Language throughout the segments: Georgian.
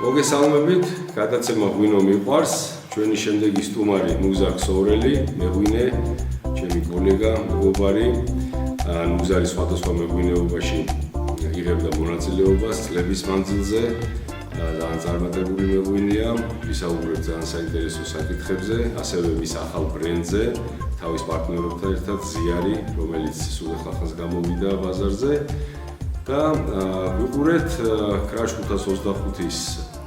მოგესალმებით, გადაცემა ღვინო მიყვარს, ჩვენი შემდეგი სტუმარი ნუგზარ ქსოვრელი, მეღვინე, ჩემი კოლეგა, მეგობარი, ნუგზარის სხვადასხვა მეღვინეობაში იღებდა მონაწილეობას წლების მანძილზე, ძალიან წარმატებული მეღვინეა, ვისაუბრებთ ძალიან საინტერესო საკითხებზე, ასევე მის ახალ ბრენდზე, თავის პარტნიორებთან ერთად ზიარი, რომელიც სულ ახალ გამოვიდა ბაზარზე. და ვიყურეთ Crash 525-ის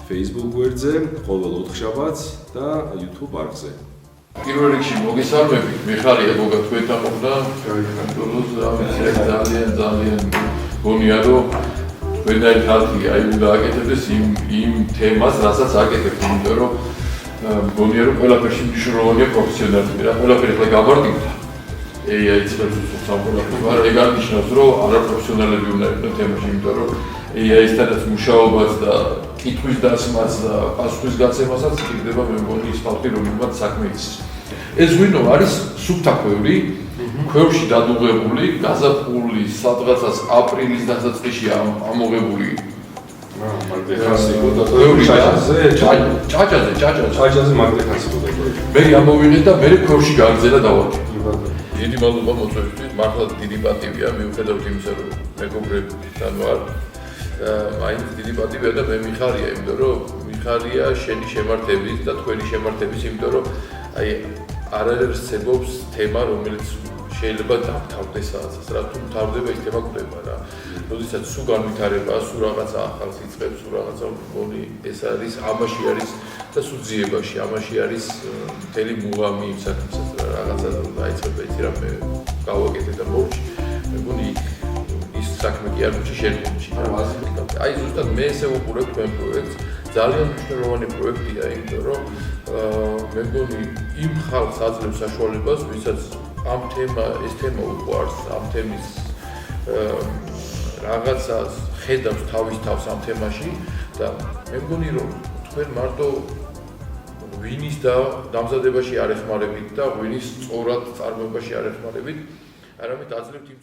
Facebook გვერდზე, ყოველ ოთხშაბათს და YouTube არხზე. პირველ რიგში მოგესალმებით, მიხარია მოგათქვეთა მოხდა. ძალიან გონია რომ ვენაირ ხალხი აი უნდა აკეთებდეს იმ თემას, რასაც აკეთებთ, იმიტომ რომ გონია რომ ყველაფერში მნიშვნელოვანია პროფესიონალიზმი, რა ყველაფერი ხლა გავარდნით. AI ცდილობს სამყაროში, მაგრამ ეგ არ ნიშნავს, რომ არაპროფესიონალები უნდა იყვნენ თემაში, იმიტომ რომ AI-სთანაც მუშაობაც და კითხვის დასმაც და პასუხის გაცემასაც ხდება მე მგონი ის ფაქტი, რომელმაც საქმე იცის. ეს ღვინო არის სუფთა ქვევრი, ქვევში დადუღებული, გაზაფხული სადღაცას აპრილის დასაწყისში ამოღებული. ჭაჭაზე მაგდეხანს იყო. მე ამოვიღეთ და მე ქვევში გაგზელა დავარქე. დიდი მადლობა მოწვევისთვის, მართლა დიდი პატივია, მიუხედავად იმისა, რომ მეგობრებთან ვარ. მაინც დიდი პატივია და მე მიხარია, იმიტომ რომ მიხარია შენი შემართების და თქვენი შემართების, იმიტომ რომ აი არაერთ ცებობს თემა, რომელიც შეიძლება დამთავრდეს რაღაცას, რა თუ მთავრდება ის თემა გვდება რა. როდესაც სულ განვითარება, სულ რაღაცა ახალს იწყებს, სულ რაღაცა მგონი ეს არის, ამაში არის და სულ ძიებაში, ამაში არის მთელი მუღამი იმ საქმესაც რა რაღაცა დაიწყება იცი რა მე გავაკეთე და მოვჭი. მე მგონი ის საქმე კი არ მოვჭი შენ მოვჭი. აი ზუსტად მე ესე ვუყურებ თქვენ პროექტს, ძალიან მნიშვნელოვანი პროექტია, იმიტომ რომ მე მგონი იმ ხალხს აძლევს საშუალებას, ვისაც ეს თემა უყვარს, ამ თემის რაღაცას ხედავს თავის თავს ამ თემაში და მე მგონი რომ თქვენ მარტო ღვინის დამზადებაში არ ეხმარებით და ღვინის სწორად წარმოებაში არ ეხმარებით, არამედ აძლევთ იმ